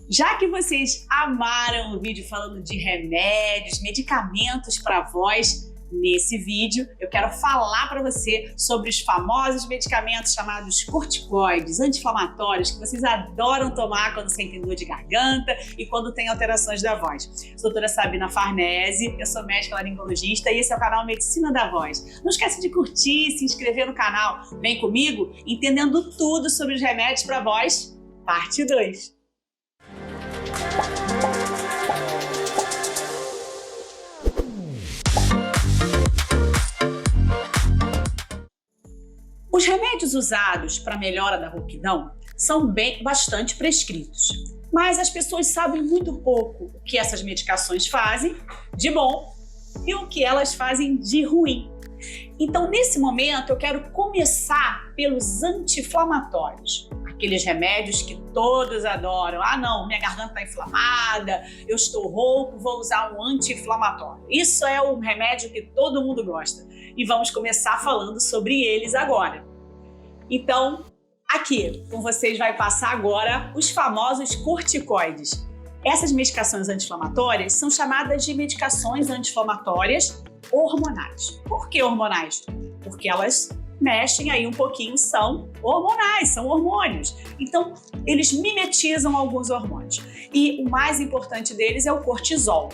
Já que vocês amaram o vídeo falando de remédios, medicamentos para voz, nesse vídeo eu quero falar para você sobre os famosos medicamentos chamados corticoides, anti-inflamatórios, que vocês adoram tomar quando sentem dor de garganta e quando tem alterações da voz. Sou a doutora Sabina Farnese, eu sou médica laringologista e esse é o canal Medicina da Voz. Não esquece de curtir, se inscrever no canal. Vem comigo entendendo tudo sobre os remédios para voz, parte 2. Os remédios usados para melhora da rouquidão são bastante prescritos, mas as pessoas sabem muito pouco o que essas medicações fazem de bom e o que elas fazem de ruim. Então, nesse momento, eu quero começar pelos anti-inflamatórios, aqueles remédios que todos adoram. Ah, não, minha garganta está inflamada, eu estou rouco, vou usar um anti-inflamatório. Isso é um remédio que todo mundo gosta. E vamos começar falando sobre eles agora. Então, aqui com vocês vai passar agora os famosos corticoides. Essas medicações anti-inflamatórias são chamadas de medicações anti-inflamatórias hormonais. Por que hormonais? Porque elas mexem aí um pouquinho, são hormonais, são hormônios. Então, eles mimetizam alguns hormônios. E o mais importante deles é o cortisol.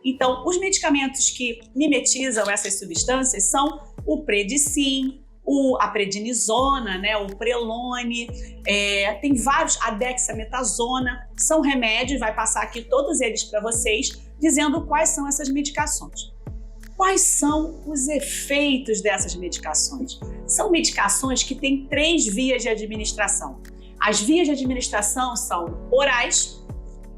Então, os medicamentos que mimetizam essas substâncias são o Predicin, a prednisona, o Prelone, tem vários, a dexametasona, são remédios, vai passar aqui todos eles para vocês, dizendo quais são essas medicações. Quais são os efeitos dessas medicações? São medicações que têm 3 vias de administração. As vias de administração são orais,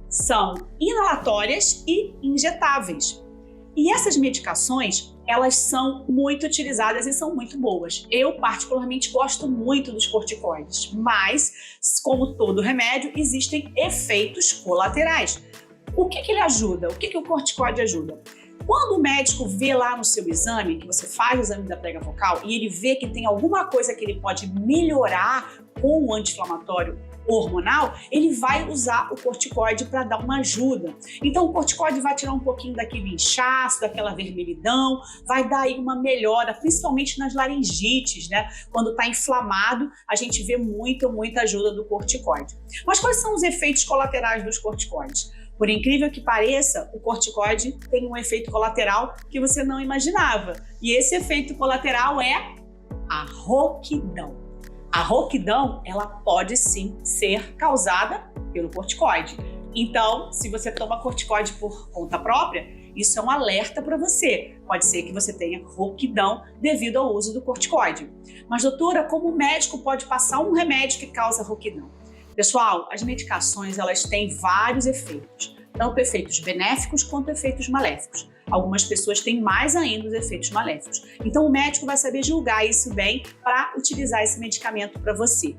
são inalatórias e injetáveis. E essas medicações, elas são muito utilizadas e são muito boas. Eu, particularmente, gosto muito dos corticoides, mas, como todo remédio, existem efeitos colaterais. O que ele ajuda? O que o corticoide ajuda? Quando o médico vê lá no seu exame, que você faz o exame da prega vocal, e ele vê que tem alguma coisa que ele pode melhorar com o anti-inflamatório hormonal, ele vai usar o corticoide para dar uma ajuda. Então o corticoide vai tirar um pouquinho daquele inchaço, daquela vermelhidão, vai dar aí uma melhora, principalmente nas laringites, Quando está inflamado, a gente vê muita ajuda do corticoide. Mas quais são os efeitos colaterais dos corticoides? Por incrível que pareça, o corticoide tem um efeito colateral que você não imaginava. E esse efeito colateral é a rouquidão. A rouquidão, ela pode sim ser causada pelo corticoide. Então, se você toma corticoide por conta própria, isso é um alerta para você. Pode ser que você tenha rouquidão devido ao uso do corticoide. Mas, doutora, como o médico pode passar um remédio que causa rouquidão? Pessoal, as medicações, elas têm vários efeitos, tanto efeitos benéficos quanto efeitos maléficos. Algumas pessoas têm mais ainda os efeitos maléficos. Então, o médico vai saber julgar isso bem para utilizar esse medicamento para você.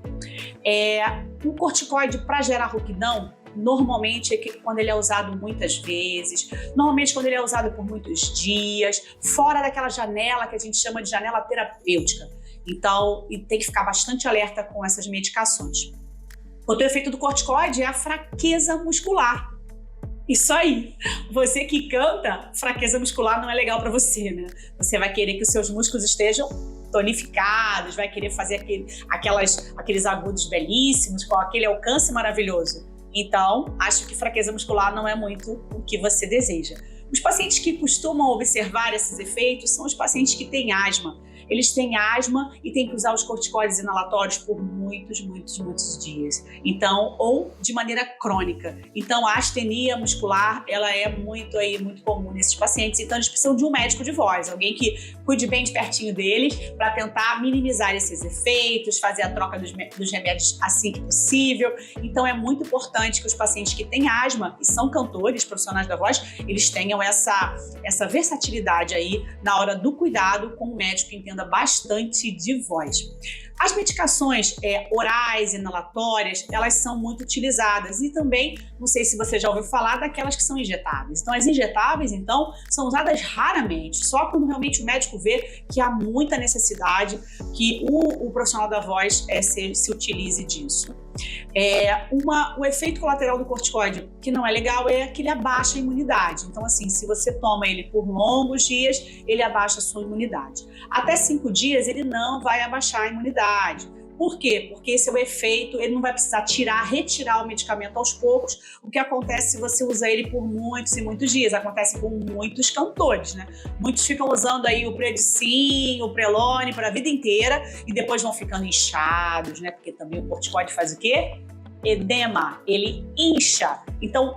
O corticoide para gerar rouquidão, normalmente quando ele é usado muitas vezes, normalmente quando ele é usado por muitos dias, fora daquela janela que a gente chama de janela terapêutica. Então, tem que ficar bastante alerta com essas medicações. Outro efeito do corticoide é a fraqueza muscular. Isso aí, você que canta, fraqueza muscular não é legal para você, Você vai querer que os seus músculos estejam tonificados, vai querer fazer aqueles agudos belíssimos, com aquele alcance maravilhoso. Então, acho que fraqueza muscular não é muito o que você deseja. Os pacientes que costumam observar esses efeitos são os pacientes que têm asma. Eles têm asma e têm que usar os corticoides inalatórios por muitos dias. Então, ou de maneira crônica. Então, a astenia muscular, ela é muito comum nesses pacientes. Então, eles precisam de um médico de voz, alguém que cuide bem de pertinho deles para tentar minimizar esses efeitos, fazer a troca dos remédios assim que possível. Então, é muito importante que os pacientes que têm asma e são cantores, profissionais da voz, eles tenham essa versatilidade aí na hora do cuidado com um médico que entenda bastante de voz. As medicações orais, inalatórias, elas são muito utilizadas e também, não sei se você já ouviu falar, daquelas que são injetáveis. Então, as injetáveis, são usadas raramente, só quando realmente o médico vê que há muita necessidade que o profissional da voz se utilize disso. O efeito colateral do corticóide que não é legal é que ele abaixa a imunidade. Então, assim, se você toma ele por longos dias, ele abaixa a sua imunidade. Até 5 dias, ele não vai abaixar a imunidade. Por quê? Porque esse é o efeito, ele não vai precisar retirar o medicamento aos poucos. O que acontece se você usa ele por muitos e muitos dias? Acontece com muitos cantores, né? Muitos ficam usando aí o Predicin, o Prelone para a vida inteira e depois vão ficando inchados, né? Porque também o corticoide faz o quê? Edema, ele incha. Então,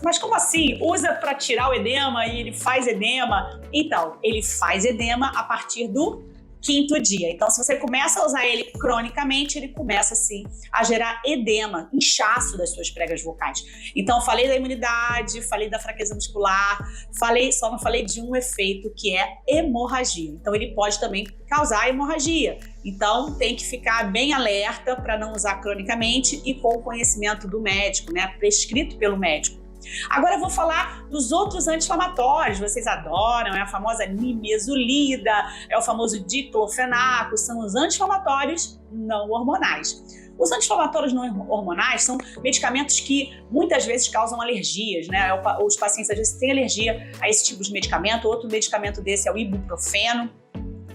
mas como assim? Usa para tirar o edema e ele faz edema? Então, ele faz edema a partir do 5º dia. Então, se você começa a usar ele cronicamente, ele começa, assim, a gerar edema, inchaço das suas pregas vocais. Então, falei da imunidade, falei da fraqueza muscular, só não falei de um efeito que é hemorragia. Então, ele pode também causar hemorragia. Então, tem que ficar bem alerta para não usar cronicamente e com o conhecimento do médico, né? Prescrito pelo médico. Agora eu vou falar dos outros anti-inflamatórios, vocês adoram, é a famosa nimesulida, é o famoso diclofenaco, são os anti-inflamatórios não hormonais. Os anti-inflamatórios não hormonais são medicamentos que muitas vezes causam alergias, né? Os pacientes às vezes têm alergia a esse tipo de medicamento. Outro medicamento desse é o ibuprofeno.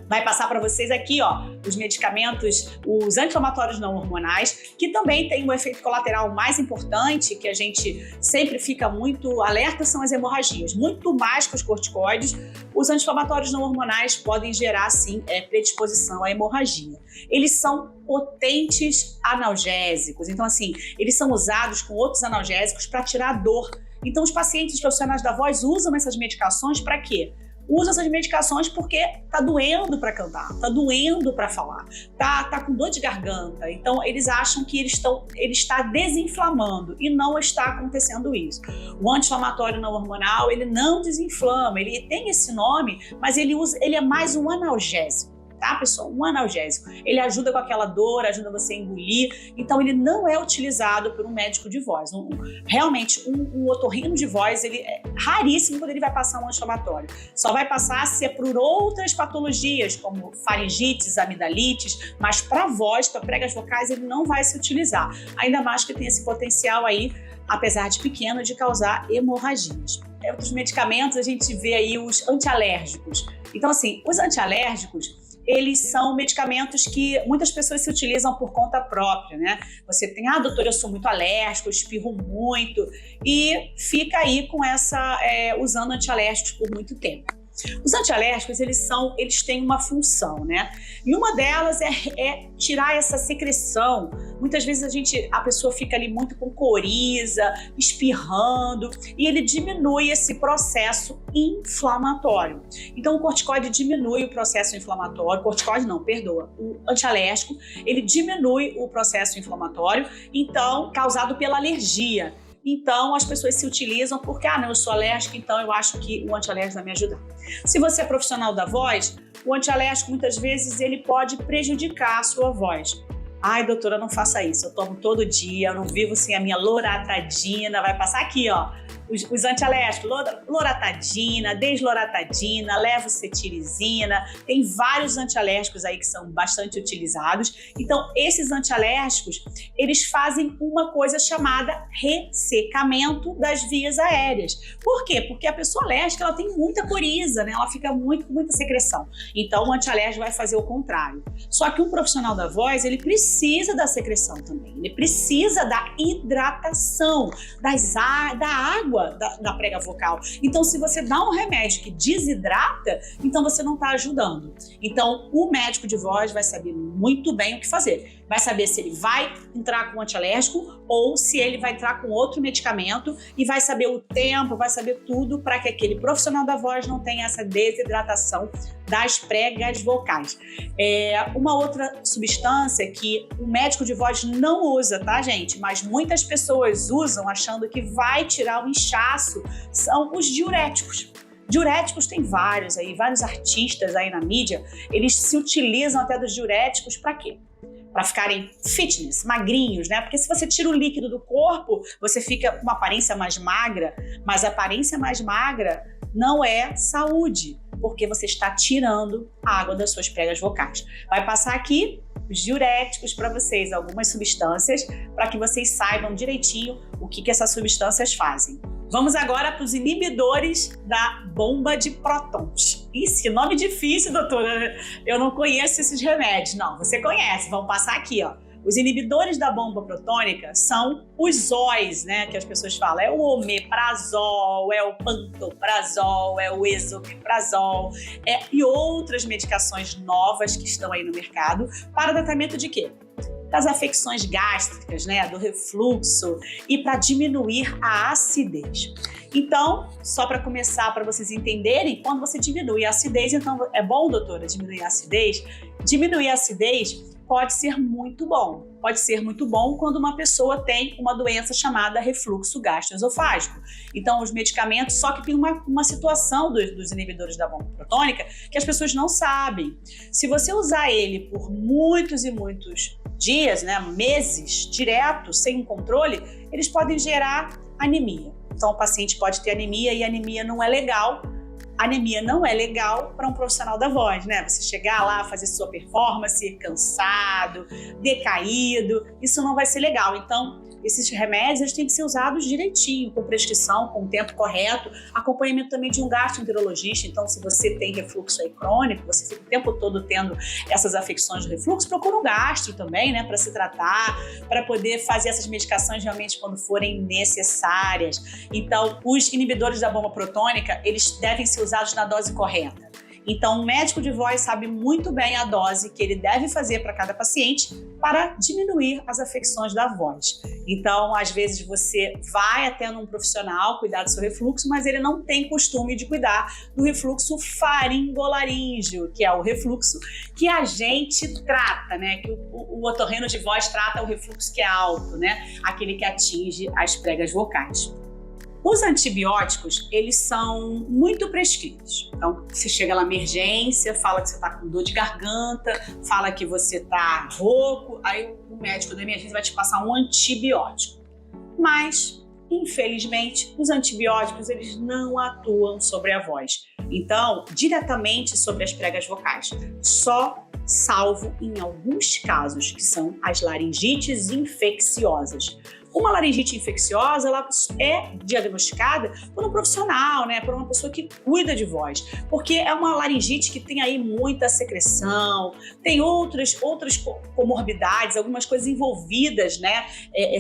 Vai passar para vocês aqui, ó, os medicamentos, os anti-inflamatórios não hormonais, que também tem um efeito colateral mais importante, que a gente sempre fica muito alerta, são as hemorragias. Muito mais que os corticoides, os anti-inflamatórios não hormonais podem gerar, sim, predisposição à hemorragia. Eles são potentes analgésicos, então, assim, eles são usados com outros analgésicos para tirar a dor. Então, os pacientes profissionais da voz usam essas medicações para quê? Usa essas medicações porque tá doendo para cantar, tá doendo para falar, tá com dor de garganta. Então eles acham que ele está desinflamando e não está acontecendo isso. O anti-inflamatório não hormonal, ele não desinflama, ele tem esse nome, mas ele é mais um analgésico. Tá, pessoal? Um analgésico. Ele ajuda com aquela dor, ajuda você a engolir. Então, ele não é utilizado por um médico de voz. Realmente, um otorrino de voz, ele é raríssimo quando ele vai passar um anti-inflamatório. Só vai passar se é por outras patologias, como faringites, amidalites, mas para voz, para pregas vocais, ele não vai se utilizar. Ainda mais que tem esse potencial aí, apesar de pequeno, de causar hemorragias. Outros medicamentos, a gente vê aí os antialérgicos. Então, assim, os antialérgicos, eles são medicamentos que muitas pessoas se utilizam por conta própria, né? Você tem, doutor, eu sou muito alérgico, eu espirro muito, e fica aí com usando antialérgicos por muito tempo. Os antialérgicos, eles têm uma função, né? E uma delas é tirar essa secreção. Muitas vezes a pessoa fica ali muito com coriza, espirrando, e ele diminui esse processo inflamatório. Então, o corticoide diminui o processo inflamatório. O antialérgico, ele diminui o processo inflamatório, então, causado pela alergia. Então, as pessoas se utilizam porque, eu sou alérgica, então eu acho que o antialérgico vai me ajudar. Se você é profissional da voz, o antialérgico, muitas vezes, ele pode prejudicar a sua voz. Ai, doutora, não faça isso, eu tomo todo dia, eu não vivo sem a minha loratadina, vai passar aqui, ó. Os antialérgicos, loratadina, desloratadina, levocetirizina, tem vários antialérgicos aí que são bastante utilizados. Então, esses antialérgicos, eles fazem uma coisa chamada ressecamento das vias aéreas. Por quê? Porque a pessoa alérgica, ela tem muita coriza, né? Ela fica com muita secreção. Então, o antialérgico vai fazer o contrário. Só que um profissional da voz, ele precisa da secreção também. Ele precisa da hidratação, da água da prega vocal. Então, se você dá um remédio que desidrata, então você não está ajudando. Então, o médico de voz vai saber muito bem o que fazer. Vai saber se ele vai entrar com antialérgico ou se ele vai entrar com outro medicamento, e vai saber o tempo, vai saber tudo para que aquele profissional da voz não tenha essa desidratação das pregas vocais. Uma outra substância que o médico de voz não usa, tá, gente? Mas muitas pessoas usam achando que vai tirar o inchaço, são os diuréticos. Diuréticos tem vários artistas aí na mídia, eles se utilizam até dos diuréticos para quê? Para ficarem fitness, magrinhos, né? Porque se você tira o líquido do corpo, você fica com uma aparência mais magra, mas a aparência mais magra não é saúde, porque você está tirando a água das suas pregas vocais. Vai passar aqui os diuréticos para vocês, algumas substâncias, para que vocês saibam direitinho o que essas substâncias fazem. Vamos agora para os inibidores da bomba de prótons. Isso, que nome difícil, doutora. Eu não conheço esses remédios. Não, você conhece. Vamos passar aqui, ó. Os inibidores da bomba protônica são os OIs, né, que as pessoas falam. É o omeprazol, é o pantoprazol, é o esomeprazol, e outras medicações novas que estão aí no mercado para tratamento de quê? Das afecções gástricas, né, do refluxo e para diminuir a acidez. Então, só para começar, para vocês entenderem, quando você diminui a acidez, então é bom, doutora, diminuir a acidez? Diminuir a acidez pode ser muito bom. Pode ser muito bom quando uma pessoa tem uma doença chamada refluxo gastroesofágico. Então, os medicamentos, só que tem uma situação dos inibidores da bomba protônica que as pessoas não sabem. Se você usar ele por muitos e muitos dias, né, meses, direto, sem um controle, eles podem gerar anemia. Então, o paciente pode ter anemia e anemia não é legal. Anemia não é legal para um profissional da voz, né? Você chegar lá, fazer sua performance cansado, decaído, isso não vai ser legal. Então, esses remédios eles têm que ser usados direitinho, com prescrição, com o tempo correto, acompanhamento também de um gastroenterologista. Então, se você tem refluxo aí crônico, você fica o tempo todo tendo essas afecções de refluxo, procura um gastro também, né, para se tratar, para poder fazer essas medicações realmente quando forem necessárias. Então, os inibidores da bomba protônica, eles devem ser usados na dose correta. Então, o médico de voz sabe muito bem a dose que ele deve fazer para cada paciente para diminuir as afecções da voz. Então, às vezes você vai até num profissional cuidar do seu refluxo, mas ele não tem costume de cuidar do refluxo faringolaríngeo, que é o refluxo que a gente trata, né? Que o otorrino de voz trata o refluxo que é alto, né? Aquele que atinge as pregas vocais. Os antibióticos, eles são muito prescritos. Então, você chega lá na emergência, fala que você está com dor de garganta, fala que você está rouco, aí o médico da emergência vai te passar um antibiótico. Mas, infelizmente, os antibióticos, eles não atuam sobre a voz. Então, diretamente sobre as pregas vocais. Só salvo em alguns casos, que são as laringites infecciosas. Uma laringite infecciosa, ela é diagnosticada por um profissional, né, por uma pessoa que cuida de voz, porque é uma laringite que tem aí muita secreção, tem outras comorbidades, algumas coisas envolvidas, né,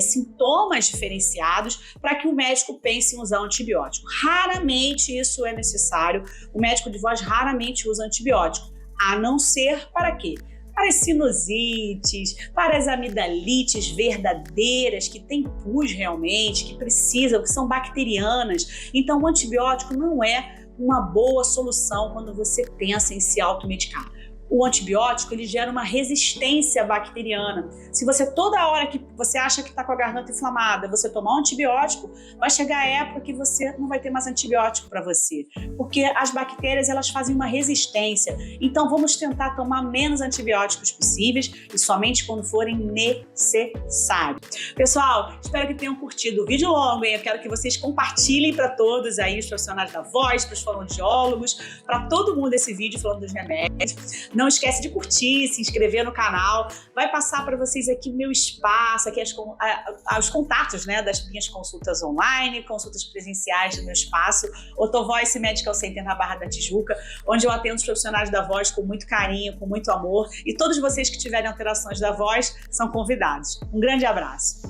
sintomas diferenciados para que o médico pense em usar um antibiótico. Raramente isso é necessário, o médico de voz raramente usa antibiótico, a não ser para quê? Para as sinusites, para as amidalites verdadeiras, que tem pus realmente, que precisam, que são bacterianas. Então, o antibiótico não é uma boa solução quando você pensa em se automedicar. O antibiótico, ele gera uma resistência bacteriana. Se você, toda hora que você acha que está com a garganta inflamada, você tomar um antibiótico, vai chegar a época que você não vai ter mais antibiótico para você, porque as bactérias, elas fazem uma resistência. Então, vamos tentar tomar menos antibióticos possíveis e somente quando forem necessários. Pessoal, espero que tenham curtido o vídeo longo, hein? Eu quero que vocês compartilhem para todos aí, os profissionais da voz, para os fonoaudiólogos, para todo mundo esse vídeo falando dos remédios. Não esquece de curtir, se inscrever no canal. Vai passar para vocês aqui o meu espaço, aqui os contatos, né, das minhas consultas online, consultas presenciais do meu espaço, Otovoice Medical Center na Barra da Tijuca, onde eu atendo os profissionais da voz com muito carinho, com muito amor. E todos vocês que tiverem alterações da voz são convidados. Um grande abraço.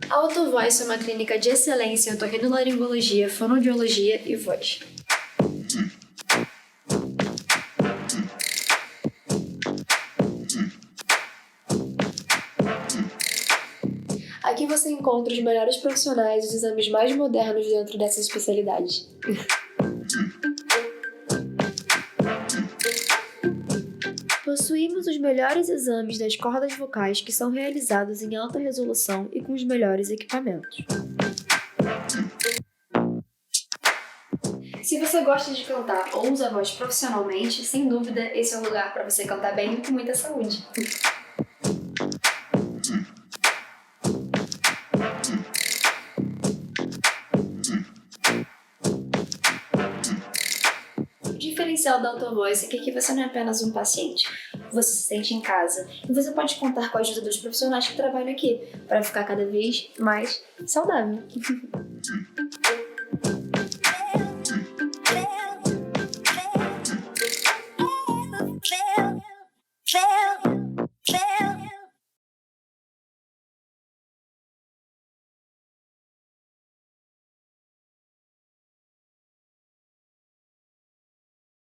A Otovoice é uma clínica de excelência em otorrinolaringologia, fonoaudiologia e voz. Aqui você encontra os melhores profissionais e os exames mais modernos dentro dessa especialidade. Possuímos os melhores exames das cordas vocais que são realizados em alta resolução e com os melhores equipamentos. Se você gosta de cantar ou usa a voz profissionalmente, sem dúvida esse é o lugar para você cantar bem e com muita saúde. O diferencial da Otovoice é que aqui você não é apenas um paciente. você se sente em casa. E você pode contar com a ajuda dos profissionais que trabalham aqui para ficar cada vez mais saudável.